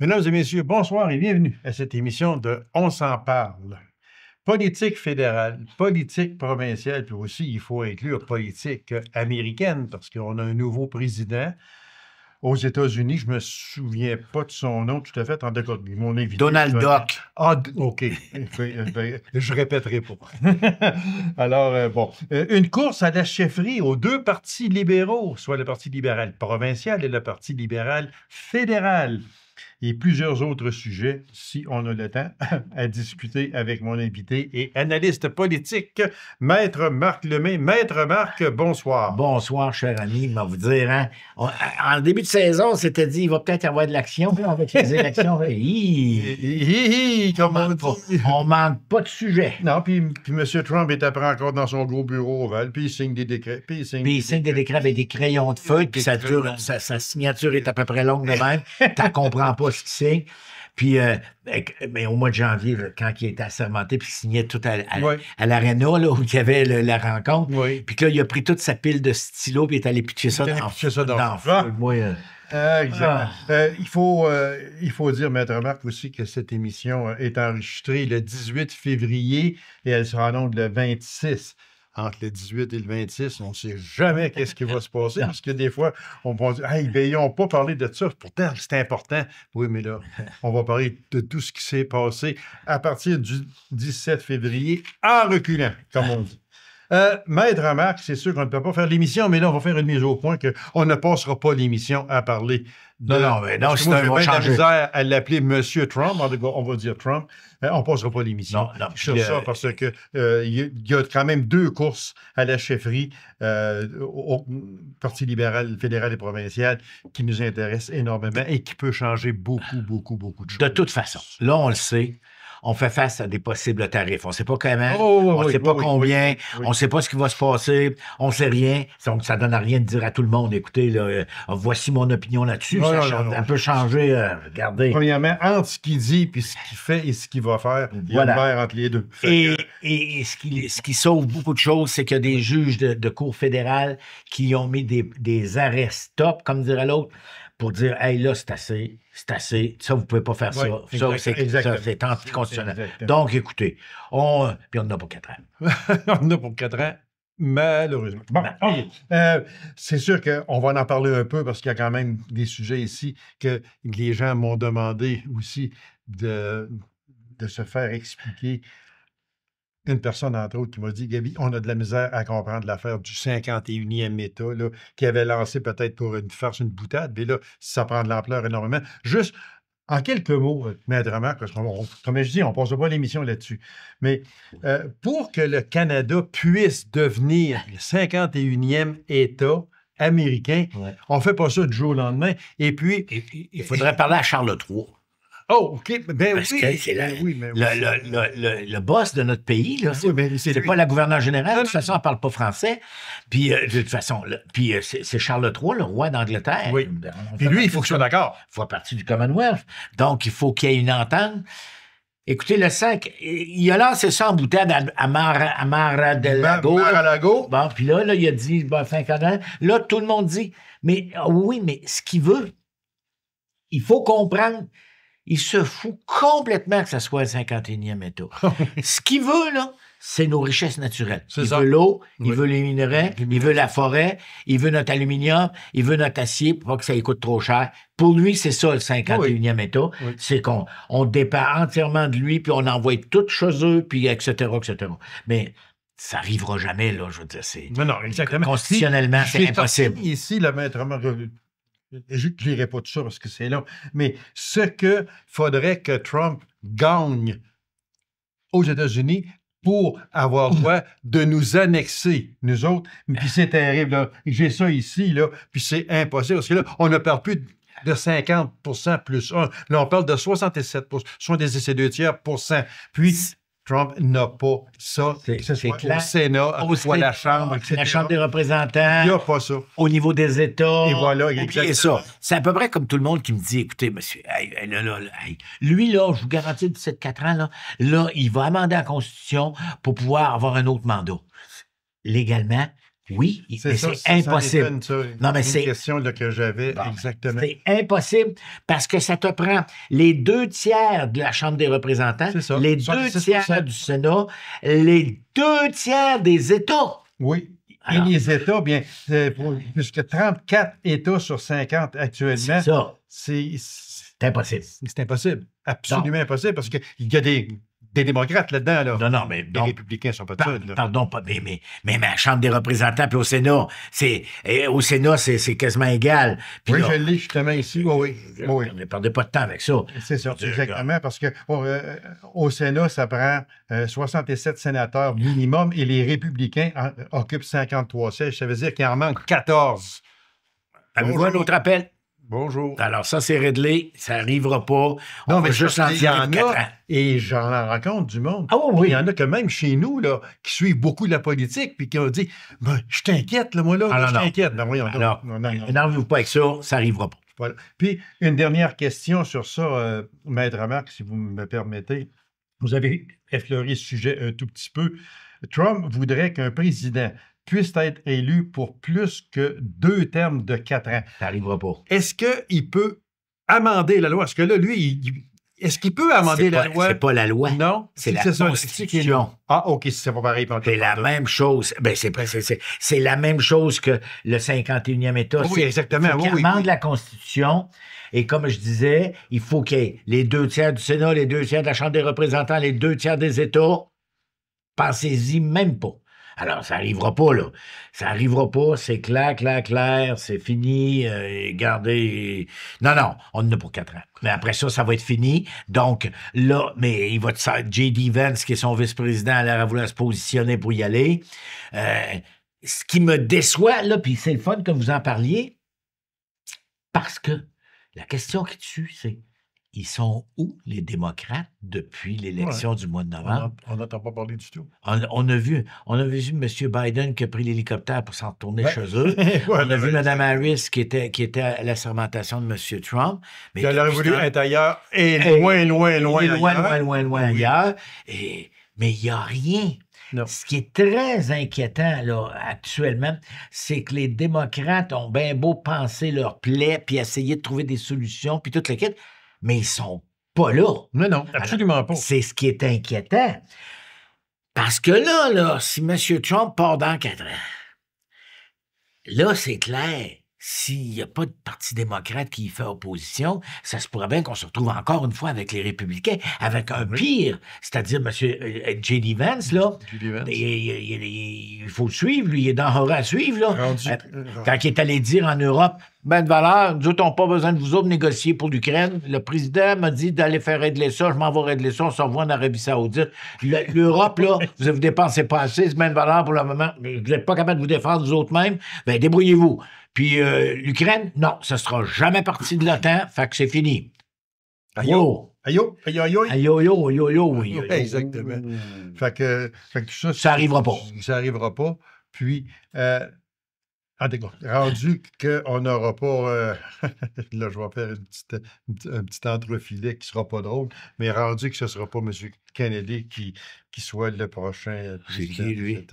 Mesdames et messieurs, bonsoir et bienvenue à cette émission de On s'en parle. Politique fédérale, politique provinciale, puis aussi, il faut inclure politique américaine, parce qu'on a un nouveau président aux États-Unis. Je ne me souviens pas de son nom tout à fait. En tout cas, mon invité. Donald Duck. Ah, OK. Je répéterai pas. Alors, bon. Une course à la chefferie aux deux partis libéraux, soit le Parti libéral provincial et le Parti libéral fédéral. Et plusieurs autres sujets, si on a le temps, à discuter avec mon invité et analyste politique, Maître Marc Lemay. Maître Marc, bonsoir. Bonsoir, cher ami. Je vais vous dire, hein, en début de saison, on s'était dit, il va peut-être y avoir de l'action. Puis avec les élections, on manque pas de sujet. Non, puis M. Trump est après encore dans son gros bureau ovale, puis il signe des décrets. Puis il signe des décrets avec des crayons de feuille, puis sa signature est à peu près longue de même. Tu comprends pas ce qu'il signe. Puis, mais au mois de janvier, là, quand il était assermenté, puis il signait tout à l'aréna, là, où il y avait la rencontre, puis que là, il a pris toute sa pile de stylos, puis il est allé pitcher ça dans le feu. Exactement. Il faut dire, Maître Marc, aussi que cette émission est enregistrée le 18 février et elle sera en ondes le 26. Entre le 18 et le 26, on ne sait jamais qu'est-ce qui va se passer, parce que des fois, on peut dire « Hey, ben, ils n'ont pas parlé de ça, pourtant, c'est important. » Oui, mais là, on va parler de tout ce qui s'est passé à partir du 17 février, en reculant, comme on dit. Maître Marc, c'est sûr qu'on ne peut pas faire l'émission, mais là, on va faire une mise au point qu'on ne passera pas l'émission à parler de... Non, c'est un mot changé. Misère à l'appeler M. Trump, on va dire Trump. On ne passera pas l'émission sur ça, parce que il y a quand même deux courses à la chefferie au Parti libéral, fédéral et provincial qui nous intéressent énormément et qui peut changer beaucoup de choses. De toute façon, là, on le sait. On fait face à des possibles tarifs. On ne sait pas comment, on ne sait pas combien, on ne sait pas ce qui va se passer, on ne sait rien. Donc, ça ne donne à rien de dire à tout le monde, écoutez, là, voici mon opinion là-dessus. Ça peut changer, regardez. Premièrement, entre ce qu'il dit, puis ce qu'il fait et ce qu'il va faire, il y a une mer entre les deux. Et ce qui sauve beaucoup de choses, c'est qu'il y a des juges de cour fédérale qui ont mis des arrêts stop, comme dirait l'autre, pour dire, hey, là, c'est assez, ça, vous ne pouvez pas faire ça. Ça, c'est anticonstitutionnel. Donc, écoutez, puis on en a pour 4 ans. On en a pour 4 ans, malheureusement. Bon, OK. C'est sûr qu'on va en parler un peu, parce qu'il y a quand même des sujets ici que les gens m'ont demandé aussi de se faire expliquer. Une personne, entre autres, qui m'a dit « Gaby, on a de la misère à comprendre l'affaire du 51e État, là, qui avait lancé peut-être pour une farce, une boutade, mais là, ça prend de l'ampleur énormément. » Juste, en quelques mots, Maître Marc, parce comme je dis, on ne passe pas l'émission là-dessus, mais pour que le Canada puisse devenir le 51e État américain, on ne fait pas ça du jour au lendemain. Et puis... Il faudrait parler à Charles III. Oh, OK. Ben parce oui. Que c'est le boss de notre pays, là. C'est pas la gouverneure générale. De toute façon, elle ne parle pas français. Puis, de toute façon, c'est Charles III, le roi d'Angleterre. Oui. Puis lui, il faut qu'il soit d'accord. Il faut faire partie du Commonwealth. Donc, il faut qu'il y ait une entente. Écoutez, le 5, il a lancé ça en boutade à Mar-a-Lago. Bon, puis là, il a dit, fin canal. Là, tout le monde dit, mais oui, mais ce qu'il veut, il faut comprendre. Il se fout complètement que ça soit le 51e État. Ce qu'il veut, là, c'est nos richesses naturelles. Il veut l'eau, il veut les minerais, il veut la forêt, il veut notre aluminium, il veut notre acier pour pas que ça lui coûte trop cher. Pour lui, c'est ça, le 51e État. C'est qu'on dépend entièrement de lui, puis on envoie tout chez eux, puis etc., etc. Mais ça n'arrivera jamais, là, je veux dire. Non, exactement. Constitutionnellement, c'est impossible. Ici, le maître Marc... Je ne lirai pas tout ça parce que c'est long, mais ce qu'il faudrait que Trump gagne aux États-Unis pour avoir le droit de nous annexer, nous autres, puis c'est terrible, là. J'ai ça ici, là, puis c'est impossible, parce que là, on ne parle plus de 50% plus 1. Là, on parle de 67%, 72%. Puis... Trump n'a pas ça, que ce soit clair. Au Sénat, ou à la Chambre, etc. La Chambre des représentants. Il n'y a pas ça. Au niveau des États. Et voilà, exactement. Ça. C'est à peu près comme tout le monde qui me dit, écoutez, monsieur, lui, là, je vous garantis, 17-4 ans, là, il va amender la Constitution pour pouvoir avoir un autre mandat. Légalement, Oui, mais ça, c'est impossible. Non, mais une c'est question là, que j'avais, exactement. c'est impossible parce que ça te prend les 2 tiers de la Chambre des représentants, C'est ça. les 2 tiers du Sénat, les 2 tiers des États. Oui. Alors, et les États, bien, puisque 34 États sur 50 actuellement, c'est ça. c'est C'est impossible. impossible. Absolument impossible, parce qu'il y a des démocrates là-dedans. Là. Non, mais Les donc, républicains ne sont pas de ça. Là. pardon, mais la Chambre des représentants puis au Sénat, au Sénat, c'est quasiment égal. Puis Oui, là, je l'ai justement ici. Oui. ne perdez pas de temps avec ça. C'est ça, exactement, parce que au Sénat, ça prend 67 sénateurs minimum et les républicains occupent 53 sièges. Ça veut dire qu'il en manque 14. Avez-vous un autre appel? Bonjour. Alors, ça, c'est réglé. Ça n'arrivera pas. Non, On mais va juste en il y tirer en 4 a, ans. et j'en rencontre du monde. Ah oui. Il y en a que même chez nous, là, qui suivent beaucoup la politique, puis qui ont dit ben, je t'inquiète, là, moi, là, Ah, je non. t'inquiète. Ben, voyons donc. Alors, Non. n'arrivez-vous pas avec ça, ça n'arrivera pas. Voilà. Puis, une dernière question sur ça, Maître Marc, si vous me permettez. Vous avez effleuré ce sujet un tout petit peu. Trump voudrait qu'un président puisse être élu pour plus que 2 termes de 4 ans. Ça n'arrivera pas. Est-ce qu'il peut amender la loi? Est-ce que là, lui, est-ce qu'il peut amender la loi? C'est pas la loi. Non? C'est la ça, Constitution. Ah, OK, c'est pas pareil. C'est la même chose. Ben, c'est la même chose que le 51e État. Oui, exactement. Il faut qu'il amende la Constitution. Et comme je disais, il faut qu'il y ait les 2 tiers du Sénat, les 2 tiers de la Chambre des représentants, les 2 tiers des États. Pensez-y même pas. Alors, ça n'arrivera pas, là. Ça n'arrivera pas, c'est clair, c'est fini, gardez... Non, on en a pour 4 ans. Mais après ça, ça va être fini. Donc, là, mais il va J.D. Vance, qui est son vice-président, elle a voulu se positionner pour y aller. Ce qui me déçoit, là, puis c'est le fun que vous en parliez, parce que la question qui tue, c'est ils sont où, les démocrates, depuis l'élection du mois de novembre? On n'entend pas parler du tout. On a vu M. Biden qui a pris l'hélicoptère pour s'en retourner chez eux. Ouais, on a vu Mme Harris qui était à la sermentation de M. Trump. Mais elle aurait voulu être ailleurs et loin ailleurs. Mais il n'y a rien. Non. Ce qui est très inquiétant là, actuellement, c'est que les démocrates ont bien beau penser leur plaie puis essayer de trouver des solutions puis toute la quête, mais ils sont pas là. Non, absolument pas. C'est ce qui est inquiétant. Parce que là, si M. Trump part dans 4 ans, là, c'est clair. S'il n'y a pas de parti démocrate qui y fait opposition, ça se pourrait bien qu'on se retrouve encore une fois avec les républicains, avec un pire, c'est-à-dire M. J.D. Vance, là. Il faut le suivre, lui, il est dangereux à suivre, là. Quand il est allé dire en Europe, ben de valeur, nous autres, on n'a pas besoin de vous autres négocier pour l'Ukraine. Le président m'a dit d'aller faire régler ça, je m'en vais régler ça, on se revoit en Arabie Saoudite. L'Europe, là, vous ne dépensez pas assez, c'est ben de valeur pour le moment. Vous n'êtes pas capable de vous défendre vous autres mêmes, ben débrouillez-vous. Puis l'Ukraine, non, ça ne sera jamais parti de l'OTAN, fait que c'est fini. Aïe, exactement. Fait que ça n'arrivera pas. Ça n'arrivera pas. Puis, rendu qu'on n'aura pas... là, je vais faire un petit entrefilet qui ne sera pas drôle, mais rendu que ce ne sera pas M. Kennedy qui soit le prochain président. C'est qui, lui?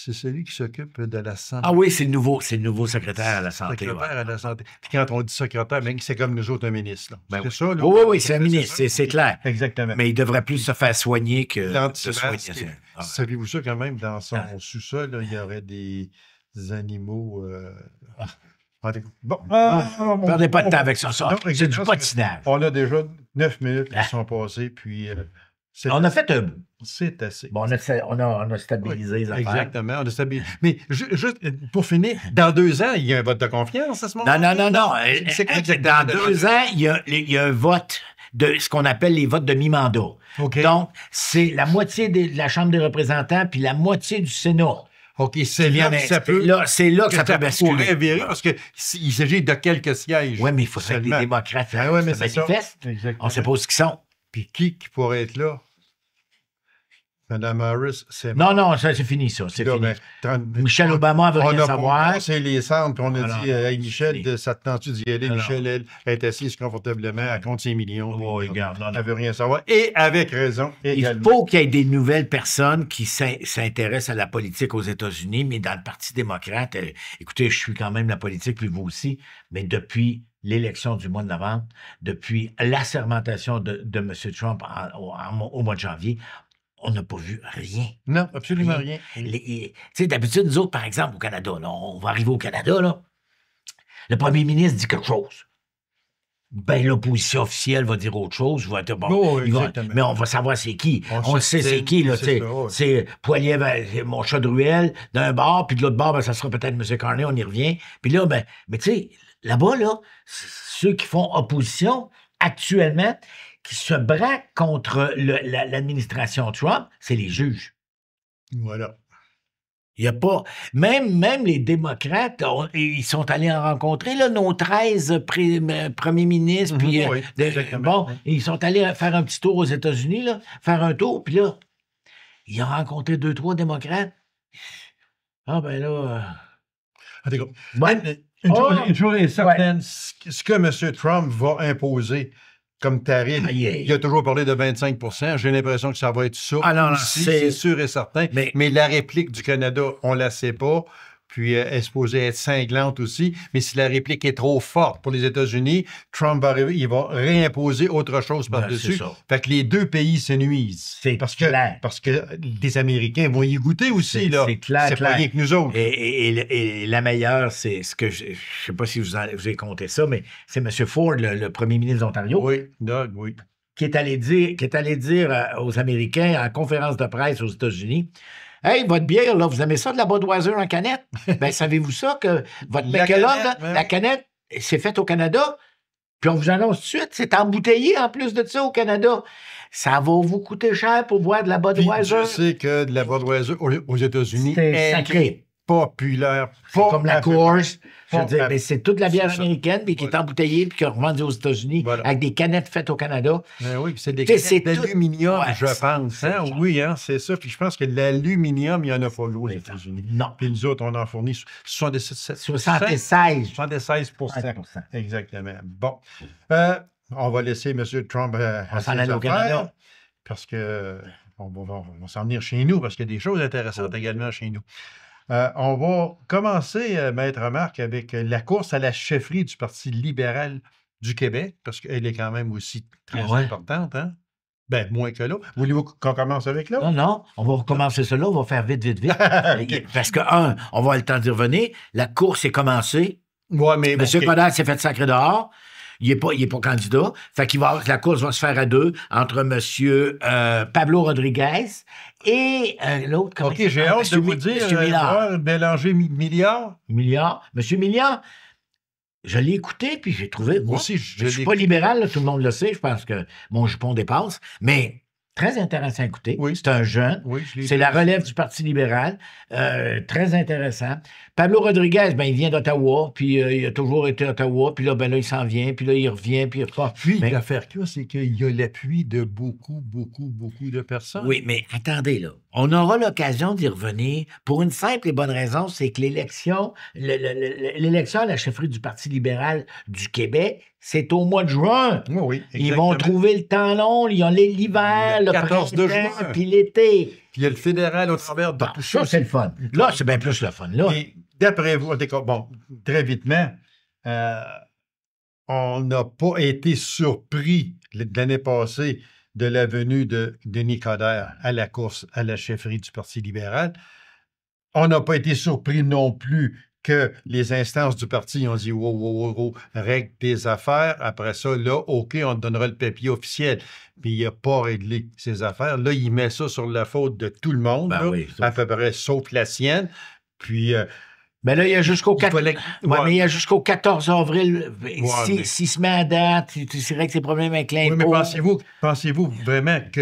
C'est celui qui s'occupe de la santé. Ah oui, c'est le nouveau secrétaire à la santé. Secrétaire à la santé. Puis quand on dit secrétaire, c'est comme nous autres un ministre. Là. C'est ça, là? Oui, c'est un ministre, c'est clair. Exactement. Mais il devrait plus se faire soigner que se soigner. Savez-vous ça quand même, dans son sous-sol, il y aurait des animaux... Bon. Perdez pas de temps avec ça. C'est du patinage. On a déjà 9 minutes qui sont passées, puis... on a fait un bout. C'est assez. Bon, on a stabilisé les affaires. Exactement, on a stabilisé. Mais juste pour finir, dans 2 ans, il y a un vote de confiance à ce moment-là? Non. Dans 2 ans, il y a un vote de ce qu'on appelle les votes de mi-mandat. Okay. Donc, c'est la moitié de la Chambre des représentants puis la moitié du Sénat. OK, c'est là que ça peut... C'est là que ça peut basculer. Virer parce qu'il s'agit de quelques sièges. Oui, mais il faudrait que les démocrates se manifestent. On ne sait pas où ils sont. Puis qui pourrait être là? Mme Harris, c'est Non, non, ça, c'est fini, ça. C'est là, fini. ben, Michelle Obama veut rien savoir. C'est les centres, puis on a Alors, dit, hey, Michel, fini. ça te tente-tu d'y aller? Alors. Michel, elle est assise confortablement, elle compte ses millions. Oh, puis, regarde, non, non. elle veut rien savoir. Et avec raison, Il également. faut qu'il y ait des nouvelles personnes qui s'intéressent à la politique aux États-Unis, mais dans le Parti démocrate, écoutez, je suis quand même la politique, puis vous aussi, mais depuis l'élection du mois de novembre, depuis l'assermentation de M. Trump au mois de janvier, on n'a pas vu rien. Non, absolument rien. Tu sais, d'habitude, nous autres, par exemple, au Canada, là, on va arriver au Canada, là, le premier ministre dit quelque chose. Ben, l'opposition officielle va dire autre chose. Va dire, bon, Oh, exactement. mais on va savoir c'est qui. On le sait c'est c'est- qui, là, tu c'est sais. ça, ouais. C'est Poilievre, mon chat de ruelle, d'un bord, puis de l'autre bord, ben, ça sera peut-être M. Carney, on y revient. Puis là, ben, mais tu sais, là-bas, là, ceux qui font opposition actuellement, qui se braquent contre l'administration Trump, c'est les juges. Voilà. Il y a pas. Même les démocrates, ils sont allés en rencontrer, là, nos 13 premiers ministres. Puis, Oui, exactement. bon, ils sont allés faire un petit tour aux États-Unis, là, faire un tour, puis là, ils ont rencontré 2-3 démocrates. Ah, ben là. En tout cas, Ouais. une chose est certaine, ce que M. Trump va imposer comme tarif, Aïe, aïe. il a toujours parlé de 25 %. J'ai l'impression que ça va être ça. Ah non, non, ici, c'est- c'est sûr et certain. Mais la réplique du Canada, on ne la sait pas. Puis elle est supposée être cinglante aussi. Mais si la réplique est trop forte pour les États-Unis, Trump va arriver, il va réimposer autre chose Ben, par-dessus. c'est ça. Fait que les deux pays se nuisent. C'est clair. Parce que les Américains vont y goûter aussi. Là. C'est clair, C'est pas clair. rien que nous autres. Et la meilleure, c'est ce que je ne sais pas si vous avez compté ça, mais c'est M. Ford, le premier ministre d'Ontario, Oui, Doug, oui. qui est allé dire aux Américains en conférence de presse aux États-Unis, « Hey, votre bière, là, vous aimez ça de la Budweiser en canette? Ben, savez-vous ça que votre La Michelob, canette, là, ben la oui. canette, c'est faite au Canada, puis on vous annonce tout de suite, c'est embouteillé en plus de ça au Canada. Ça va vous coûter cher pour boire de la Puis Budweiser. je sais que de la Budweiser aux États-Unis C'est est sacré. populaire. C'est comme la course. Je veux Pas dire, à- mais c'est toute la bière c'est ça. américaine, puis qui est embouteillée, puis qui est revendue aux États-Unis, Voilà. avec des canettes faites au Canada. Ben oui, puis c'est des Tu sais, c'est canettes d'aluminium, tout- je Ouais, pense. Hein? c'est- Oui, hein, c'est ça. Puis je pense que l'aluminium, il n'y en a pas aux C'est États-Unis. Non. Puis nous autres, on en fournit 76 76. 76 5%. Exactement. Bon. On va laisser M. Trump On à s'en ses allait au affaires, Canada. parce que on va s'en venir chez nous, parce qu'il y a des choses intéressantes également chez nous. On va commencer, Maître Marc, avec la course à la chefferie du Parti libéral du Québec, parce qu'elle est quand même aussi très Ouais. importante, hein? Ben, moins que là. Voulez-vous qu'on commence avec là? Non, non, on va recommencer ça là, on va faire vite, vite, vite. OK. Parce que, on va avoir le temps d'y revenir. La course est commencée. Ouais, mais M. OK. Coderre s'est fait sacrer dehors. Il n'est pas candidat. Fait qu'il la course va se faire à deux entre M. Pablo Rodriguez et l'autre. comment OK, il j'ai s'appelle? hâte de vous dire, M. Millard. voir Bélanger Milliard. Milliard. M. Milliard, je l'ai écouté, puis j'ai trouvé. Moi Aussi, je ne suis pas libéral, là, tout le monde le sait. Je pense que mon jupon dépasse. Mais très intéressant à écouter. Oui. C'est un jeune. Oui, je l'ai C'est vu. la relève du Parti libéral. Très intéressant. Pablo Rodriguez, ben, il vient d'Ottawa, puis il a toujours été à Ottawa, puis là, ben, là, il s'en vient, puis là, il revient, puis il repart. Puis, Mais- l'affaire qu'il y a, c'est qu'il y a l'appui de beaucoup de personnes. Oui, mais attendez, là. On aura l'occasion d'y revenir pour une simple et bonne raison, c'est que l'élection à la chefferie du Parti libéral du Québec, c'est au mois de juin. Oui, oui, Ils vont exactement. trouver le temps long, ils ont l'hiver, Le le 14 de printemps, juin. puis l'été. Puis il y a le fédéral au travers de Bon, tout ça, ça. c'est le fun. Là, c'est bien plus le fun. Là, Et d'après vous, bon, très vitement, on n'a pas été surpris l'année passée de la venue de Denis Coderre à la course à la chefferie du Parti libéral. On n'a pas été surpris non plus que les instances du parti ont dit wow, règle tes affaires. Après ça, là, OK, on te donnera le papier officiel. Puis il n'a pas réglé ses affaires. Là, il met ça sur la faute de tout le monde, Ben là, oui, à peu près sauf la sienne. Puis ben là, il y a jusqu'au il 4... fallait- Ouais, ouais. mais il y a jusqu'au 14 avril. mais- S'il se met à date, tu règles ses problèmes avec Oui, mais l'impôt. pensez-vous vraiment que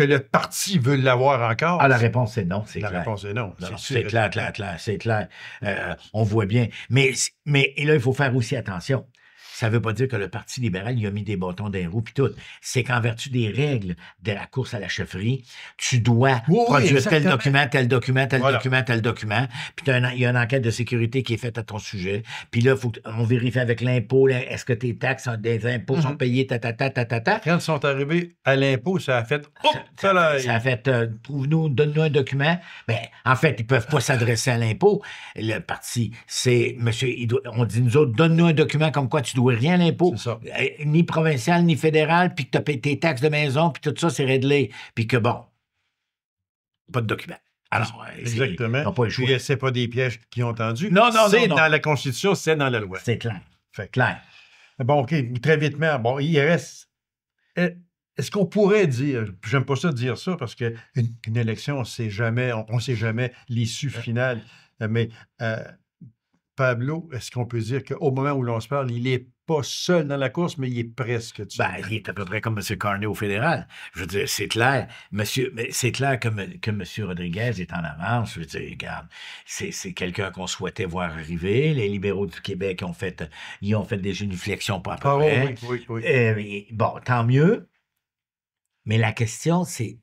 le parti veut l'avoir encore? Ah, la réponse, c'est non, c'est La clair. réponse est non. Non, sûr. c'est clair, c'est clair. On voit bien. Mais là, il faut faire aussi attention. ça ne veut pas dire que le Parti libéral il a mis des bâtons dans les roues puis tout. C'est qu'en vertu des règles de la course à la chefferie, tu dois produire tel document, tel document, tel document, tel document. Puis il y a une enquête de sécurité qui est faite à ton sujet. Puis là, on vérifie avec l'impôt, est-ce que tes taxes, des impôts sont payés, ta. Quand ils sont arrivés à l'impôt, ça a fait... Ça a fait, prouve-nous, donne-nous un document. Ben, en fait, ils ne peuvent pas s'adresser à l'impôt. Le parti, c'est, monsieur, on dit, nous autres, donne-nous un document comme quoi tu ne dois rien à l'impôt. Ni provincial, ni fédéral, puis que tu as payé tes taxes de maison, puis tout ça, c'est réglé. Puis que bon, pas de document. Alors, exactement. Ils n'ont pas le choix. Puis c'est pas des pièges qu'ils ont tendus. Non. C'est dans la Constitution, c'est dans la loi. C'est clair. Fait clair. Bon, OK, très vitement. Bon, il reste... Est-ce qu'on pourrait dire, j'aime pas ça dire ça parce qu'une élection, on ne sait jamais l'issue finale, mais Pablo, est-ce qu'on peut dire qu'au moment où l'on se parle, il n'est pas seul dans la course, mais il est presque seul? Ben, il est à peu près comme M. Carney au fédéral. Je veux dire, c'est clair. C'est clair que M. Rodriguez est en avance. Je veux dire, regarde, c'est quelqu'un qu'on souhaitait voir arriver. Les libéraux du Québec ont fait des génuflexions pas à peu près. Oui. Bon, tant mieux. Mais la question, c'est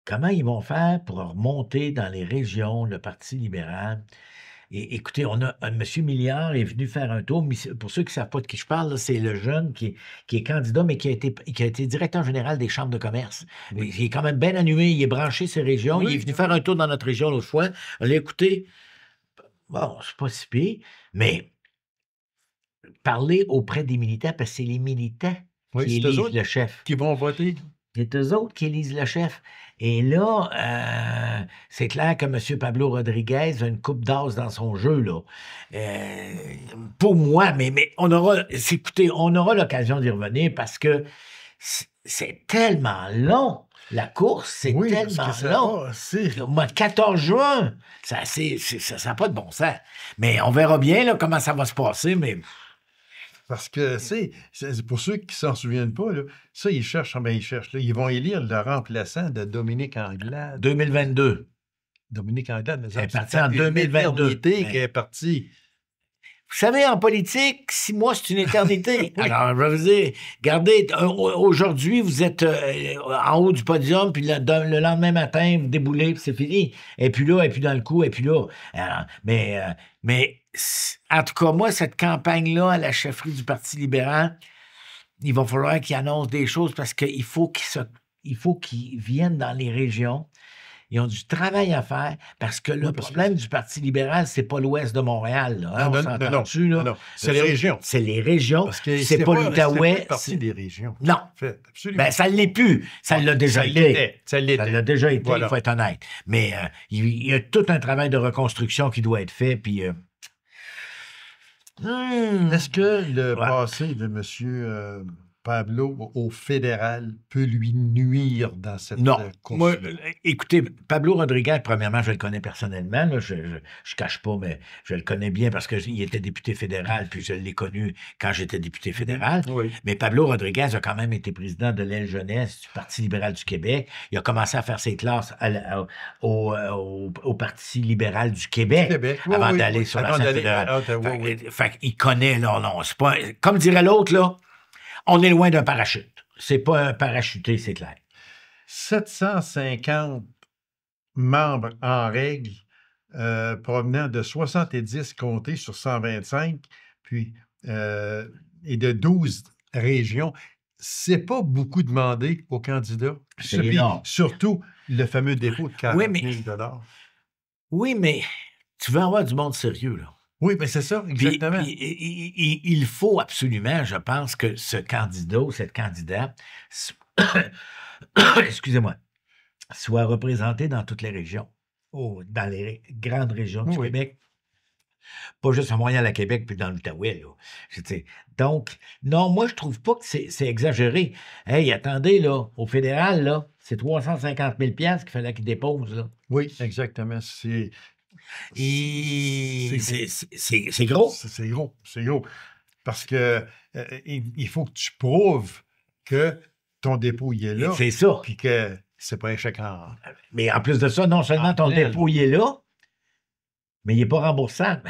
comment ils vont faire pour remonter dans les régions le Parti libéral? Et écoutez, on a M. Milliard est venu faire un tour. Pour ceux qui ne savent pas de qui je parle, c'est le jeune qui est candidat, mais qui a été directeur général des chambres de commerce. Oui. Il est quand même bien animé, il est branché ces régions. Oui. Il est venu faire un tour dans notre région l'autre fois. On l'a écouté. Bon, c'est pas si pire, mais parler auprès des militants, parce que c'est les militants qui élisent le chef. Qui vont voter. C'est eux autres qui élisent le chef. Et là, c'est clair que M. Pablo Rodriguez a une coupe d'as dans son jeu, là. Pour moi, mais on aura l'occasion d'y revenir parce que c'est tellement long. La course, c'est tellement long. Au mois de 14 juin, ça n'a pas de bon sens. Mais on verra bien là, comment ça va se passer, mais... Parce que, c'est pour ceux qui ne s'en souviennent pas, là, ça, ils cherchent. Là, ils vont élire le remplaçant de Dominique Anglade. 2022. Dominique Anglade, elle est partie en 2022. Qui est partie. Vous savez, en politique, 6 mois, c'est une éternité. Alors, je vais vous dire, regardez, aujourd'hui, vous êtes en haut du podium, puis le lendemain matin, vous déboulez, puis c'est fini. Et puis là, et puis dans le coup, et puis là. Alors, mais en tout cas, moi, cette campagne-là à la chefferie du Parti libéral, il va falloir qu'ils annoncent des choses parce qu'il faut qu'ils viennent dans les régions. Ils ont du travail à faire parce que le problème du Parti libéral, c'est pas l'ouest de Montréal. Là, on s'entend-tu, là? Non. C'est les régions. C'est les régions. Parce que c'est pas l'Outaouais. C'est partie des régions. Non. Absolument. Ben, ça ne l'est plus. Ça l'a déjà été. Ça l'a déjà été, il faut être honnête. Mais il y a tout un travail de reconstruction qui doit être fait. Puis, est-ce que le passé de M. Pablo au fédéral peut lui nuire dans cette course? Moi, écoutez, Pablo Rodriguez, premièrement, je le connais personnellement. Là, je cache pas, mais je le connais bien parce qu'il était député fédéral, puis je l'ai connu quand j'étais député fédéral. Oui. Mais Pablo Rodriguez a quand même été président de l'aile jeunesse du Parti libéral du Québec. Il a commencé à faire ses classes au Parti libéral du Québec, avant d'aller sur la scène fédérale. Fait qu'il connaît, là, non, c'est pas... Comme dirait l'autre, là, on est loin d'un parachute. C'est pas un parachuté, c'est clair. 750 membres en règle provenant de 70 comtés sur 125, puis et de 12 régions. C'est pas beaucoup demandé aux candidats. Surtout le fameux dépôt de 40 000 Oui, mais tu veux avoir du monde sérieux, là. Oui, mais c'est ça, exactement. Il faut absolument, je pense, que ce candidat ou cette candidate, excusez-moi, soit représenté dans toutes les régions, dans les grandes régions du Québec. Pas juste à Montréal, à Québec, puis dans l'Outaouais, là. Donc, non, moi, je trouve pas que c'est exagéré. Hey, attendez, là, au fédéral, là, c'est 350 000 $ qu'il fallait qu'il dépose, là. Oui, exactement. C'est gros. C'est gros. Parce que il faut que tu prouves que ton dépôt il est là. C'est ça. Puis que c'est pas un chèque en... Mais en plus de ça, non seulement ton dépôt il est là, mais il n'est pas remboursable.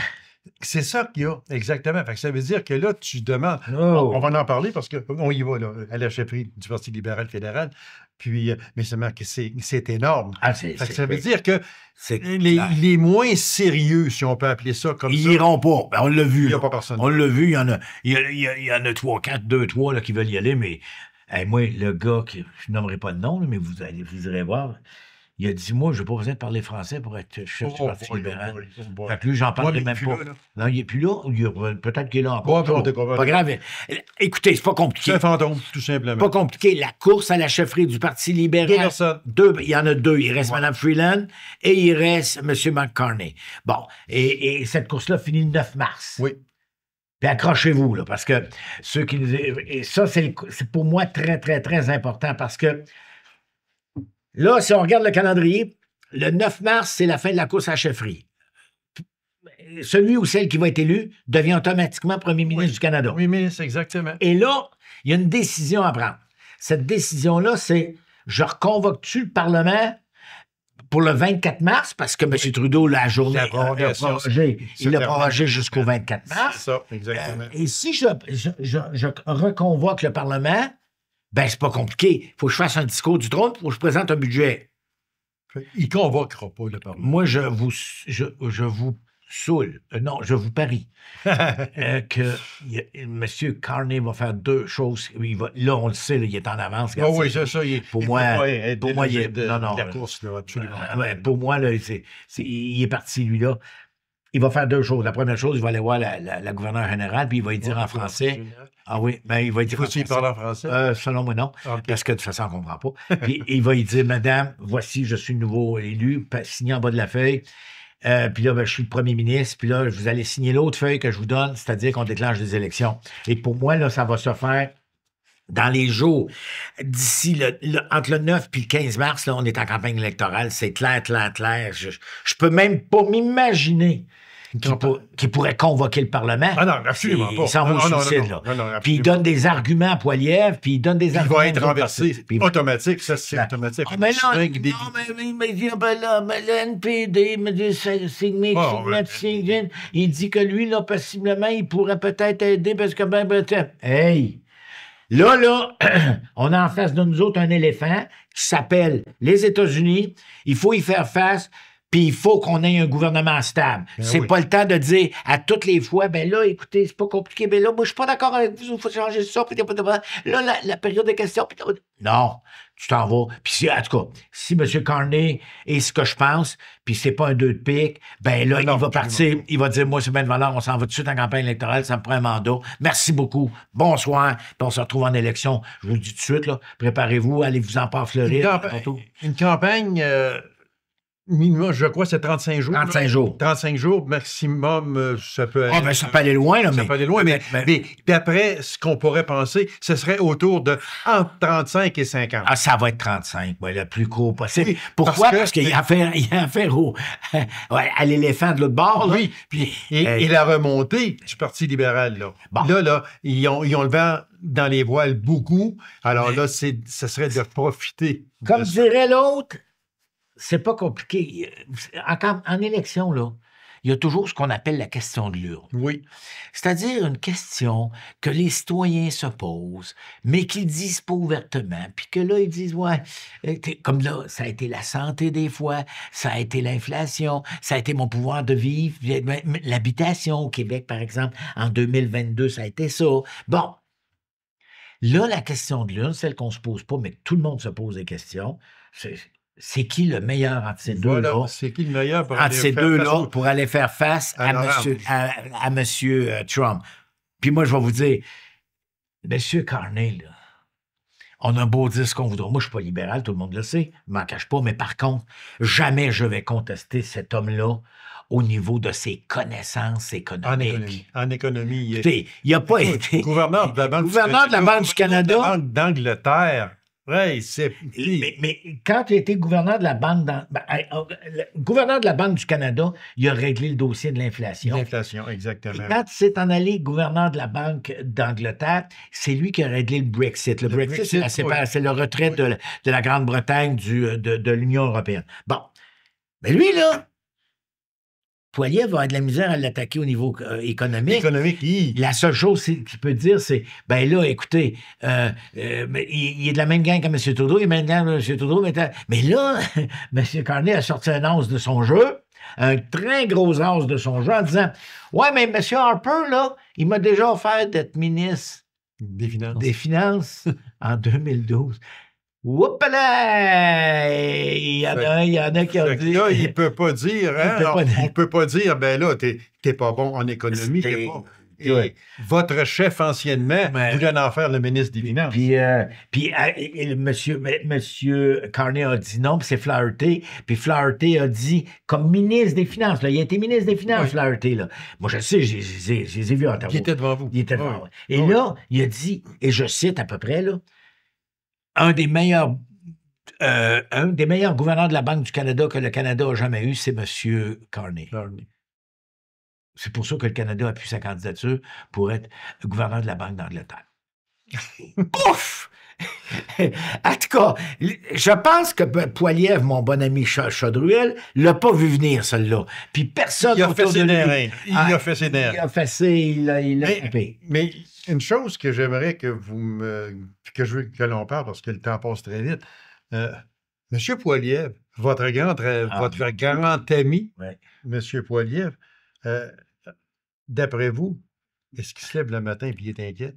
C'est ça qu'il y a, exactement. Fait que ça veut dire que là, tu demandes. Oh. On va en parler parce qu'on y va, là, à la chefferie du Parti libéral fédéral. Puis, mais seulement que c'est énorme. Ah, Fait que ça veut dire que c'est les moins sérieux, si on peut appeler ça comme ils ça. iront pas. Ben, on l'a vu. Il n'y a là. pas personne. On l'a vu. Il y en a 3, 4, 2, 3 là, qui veulent y aller, mais hey, moi, le gars, je nommerai pas de nom, là, mais vous irez voir. Il a dit, moi, je n'ai pas besoin de parler français pour être chef du Parti libéral. Fait que lui, j'en parlerai même pas. Non, il n'est plus là. Peut-être qu'il est là encore. Pas grave. Écoutez, c'est pas compliqué. C'est un fantôme, tout simplement. Pas compliqué. La course à la chefferie du Parti libéral. 2 personnes. Il y en a 2. Il reste Mme Freeland et il reste M. McCartney. Bon. Et cette course-là finit le 9 mars. Oui. Puis accrochez-vous, là, parce que ceux qui nous... Et ça, c'est pour moi très, très, très important parce que là, si on regarde le calendrier, le 9 mars, c'est la fin de la course à la chefferie. Celui ou celle qui va être élu devient automatiquement premier ministre du Canada. Premier ministre, exactement. Et là, il y a une décision à prendre. Cette décision-là, c'est je reconvoque-tu le Parlement pour le 24 mars, parce que M. Trudeau l'a journée, il l'a prorogé jusqu'au 24 mars. C'est ça, exactement. Et si je reconvoque le Parlement, ben c'est pas compliqué. Il faut que je fasse un discours du trône, il faut que je présente un budget. Il ne convoquera pas le Parlement. Moi, je vous saoule. Non, je vous parie que M. Carney va faire 2 choses. Là, on le sait, là, il est en avance. Oh, oui, c'est ça. Pour moi, il est... Non. La course, là, absolument. Pour moi, là, il est parti, lui-là. Il va faire 2 choses. La première chose, il va aller voir la gouverneure générale, puis il va lui dire en français... Ah oui, ben il va dire... Faut-il parler en français? Selon moi, non. Okay. Parce que de toute façon, on ne comprend pas. Puis il va lui dire, madame, voici, je suis nouveau élu, signé en bas de la feuille. Puis là, ben, je suis le premier ministre. Puis là, vous allez signer l'autre feuille que je vous donne, c'est-à-dire qu'on déclenche des élections. Et pour moi, là, ça va se faire dans les jours d'ici entre le 9 et le 15 mars. Là, on est en campagne électorale. C'est clair. Je peux même pas m'imaginer qui pourrait convoquer le Parlement. Ah non, absolument pas. Il s'en va au suicide, là. Puis il donne des arguments à Poilievre, puis il donne des arguments... Il va être renversé. Automatique, ça, c'est automatique. Ah, mais non, mais il dit, ben là, le NPD, il dit que lui, là, possiblement, il pourrait peut-être aider parce que, hey! Là, on a en face de nous autres un éléphant qui s'appelle les États-Unis. Il faut y faire face... Puis il faut qu'on ait un gouvernement stable. C'est pas le temps de dire à toutes les fois, ben là, écoutez, c'est pas compliqué, ben là, moi, je suis pas d'accord avec vous, il faut changer ça, puis là, la période de questions, puis non, tu t'en vas. Puis en tout cas, si M. Carney est ce que je pense, puis c'est pas un 2 de pique, ben là, il va partir, il va dire, moi, c'est bien de valeur, on s'en va tout de suite en campagne électorale, ça me prend un mandat. Merci beaucoup, bonsoir, puis on se retrouve en élection. Je vous le dis tout de suite, là, préparez-vous, allez vous en parfleurer. Une campagne... minimum, je crois, c'est 35 jours. 35 jours. 35 jours, maximum, ça peut aller... Ah, ben ça peut aller loin, là, Ça peut aller loin, mais puis après, ce qu'on pourrait penser, ce serait autour de entre 35 et 50. Ah, ça va être 35, le plus court possible. Oui, pourquoi? Parce qu'il y a affaire à l'éléphant de l'autre bord, là. Oui, puis et la remontée du Parti libéral, là. Bon. Là, ils ont le vent dans les voiles beaucoup. Alors là, ce serait de profiter. Comme dirait l'autre, c'est pas compliqué. En élection, là, il y a toujours ce qu'on appelle la question de l'urne. Oui. C'est-à-dire une question que les citoyens se posent, mais qu'ils disent pas ouvertement. Puis que là, ils disent, ouais, comme là, ça a été la santé des fois, ça a été l'inflation, ça a été mon pouvoir de vivre, l'habitation au Québec, par exemple, en 2022, ça a été ça. Bon. Là, la question de l'urne, celle qu'on se pose pas, mais que tout le monde se pose des questions, c'est qui le meilleur entre ces deux-là? C'est qui le meilleur pour aller faire face à M. Trump? Puis moi, je vais vous dire, M. Carney, là, on a beau dire ce qu'on voudra. Moi, je ne suis pas libéral, tout le monde le sait, je ne m'en cache pas, mais par contre, jamais je vais contester cet homme-là au niveau de ses connaissances économiques. En économie. Il n'a pas été... Gouverneur de la Banque du Canada. La Banque d'Angleterre. Oui, mais quand il a été gouverneur de la Banque gouverneur de la Banque du Canada, il a réglé le dossier de l'inflation. L'inflation, exactement. Et quand il s'est en allé gouverneur de la Banque d'Angleterre, c'est lui qui a réglé le Brexit. Le Brexit, c'est le retrait de la Grande-Bretagne de l'Union européenne. Bon. Mais lui, là, Poilievre va avoir de la misère à l'attaquer au niveau économique. Économique, La seule chose qu'il peut dire, c'est, ben là, écoutez, il est de la même gang que M. Trudeau, il est de la même gang que M. Trudeau, mais là, M. Carney a sorti un as de son jeu, un très gros as de son jeu, en disant, ouais, mais M. Harper, là, il m'a déjà offert d'être ministre des Finances en 2012. Oups là! Il y en a qui ont dit... Là, il ne peut pas dire, hein? On ne peut pas dire, ben là, t'es pas bon en économie, t'es pas... Et votre chef anciennement voulait en faire le ministre des Finances. Puis monsieur Carney a dit non, puis c'est Flaherty. Puis Flaherty a dit, comme ministre des Finances, là, il a été ministre des Finances, Flaherty. Là. Moi, je sais, je les ai vus à Ottawa. Il était devant vous. Il était devant moi. Et là, il a dit, et je cite à peu près, là, un des meilleurs gouverneurs de la Banque du Canada que le Canada a jamais eu, c'est M. Carney. C'est pour ça que le Canada appuie sa candidature pour être gouverneur de la Banque d'Angleterre. Ouf! En tout cas, je pense que Poilievre, mon bon ami Chaudruel, l'a pas vu venir, celle-là. Puis personne... Il a fait ses nerfs. Il a fait ses nerfs. Il a fait il l'a frappé. Mais une chose que j'aimerais que que je veux que l'on parle, parce que le temps passe très vite. Monsieur Poilievre, votre grand ami, Monsieur Poilievre, d'après vous, est-ce qu'il se lève le matin et il est inquiète?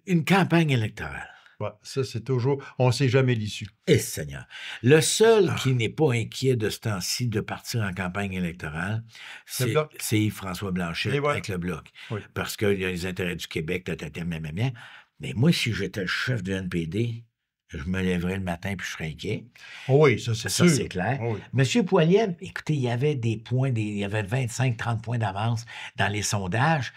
Une campagne électorale. Ouais, ça, c'est toujours... On ne sait jamais l'issue. Eh, Seigneur. Le seul qui n'est pas inquiet de ce temps-ci de partir en campagne électorale, c'est Yves-François Blanchet avec le Bloc. Oui. Parce qu'il y a les intérêts du Québec, mais moi, si j'étais le chef du NPD... je me lèverais le matin puis je serais inquiet. Oui, ça, c'est sûr. Ça, c'est clair. Oui. Monsieur Poilievre, écoutez, il y avait des points, il y avait 25-30 points d'avance dans les sondages,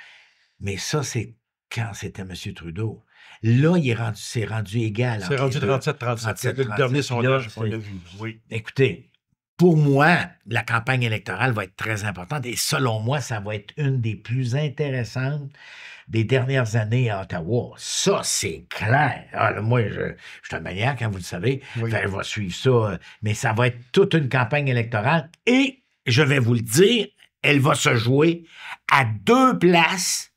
mais ça, c'est quand c'était M. Trudeau. Là, c'est rendu égal. C'est rendu 37-37. Le dernier sondage qu'on a vu. Oui. Écoutez, pour moi, la campagne électorale va être très importante et selon moi, ça va être une des plus intéressantes des dernières années à Ottawa. Ça, c'est clair. Alors, moi, je suis un maniaque, hein, vous le savez. Oui. Enfin, je vais suivre ça. Mais ça va être toute une campagne électorale. Et, je vais vous le dire, elle va se jouer à deux places.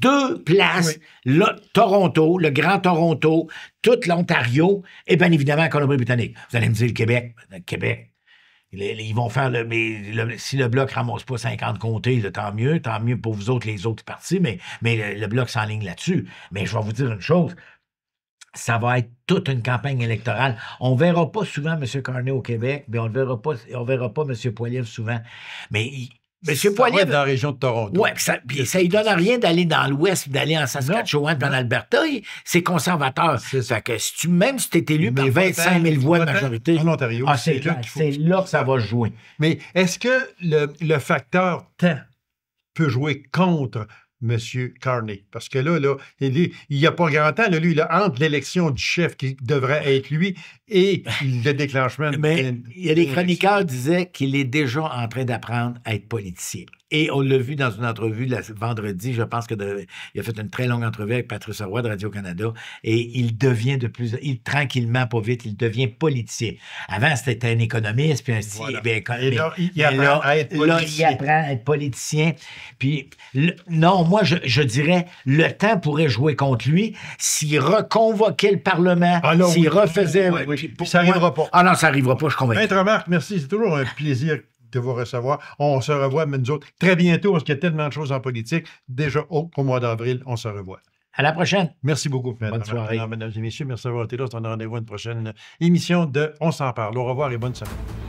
Oui. Toronto, le Grand Toronto, toute l'Ontario et bien évidemment la Colombie-Britannique. Vous allez me dire le Québec. Ils vont faire si le Bloc ne ramasse pas 50 comtés, tant mieux pour vous autres, les autres partis, mais le Bloc s'enligne là-dessus. Mais je vais vous dire une chose, ça va être toute une campagne électorale. On ne verra pas souvent M. Carney au Québec, mais on ne verra pas M. Poilievre souvent. Mais M. Poilievre... dans la région de Toronto. Oui, ça ne lui donne rien d'aller dans l'Ouest, d'aller en Saskatchewan, puis en Alberta. C'est conservateur. Fait que même si tu es élu par 25 000 voix de majorité... En Ontario. C'est là que ça va jouer. Mais est-ce que le facteur temps peut jouer contre M. Carney? Parce que là il n'y a pas grand temps, lui, entre l'élection du chef qui devrait être lui et le déclenchement... Mais il y a des chroniqueurs qui disaient qu'il est déjà en train d'apprendre à être politicien. Et on l'a vu dans une entrevue vendredi, je pense qu'il a fait une très longue entrevue avec Patrice Roy de Radio-Canada, et il devient tranquillement, pas vite, il devient politicien. Avant, c'était un économiste, puis un voilà. Il apprend à être politicien. Là, il apprend à être politicien. Puis, non, moi, je dirais, le temps pourrait jouer contre lui s'il reconvoquait le Parlement, s'il refaisait... Puis ça n'arrivera pas. Ah non, ça n'arrivera pas, je suis convaincu. Maître Marc, merci. C'est toujours un plaisir de vous recevoir. On se revoit, mais nous autres, très bientôt, parce qu'il y a tellement de choses en politique. Déjà, au mois d'avril, on se revoit. À la prochaine. Merci beaucoup. Bonne soirée. Mesdames et messieurs, merci d'avoir été là. On a rendez-vous à une prochaine émission de On s'en parle. Au revoir et bonne semaine.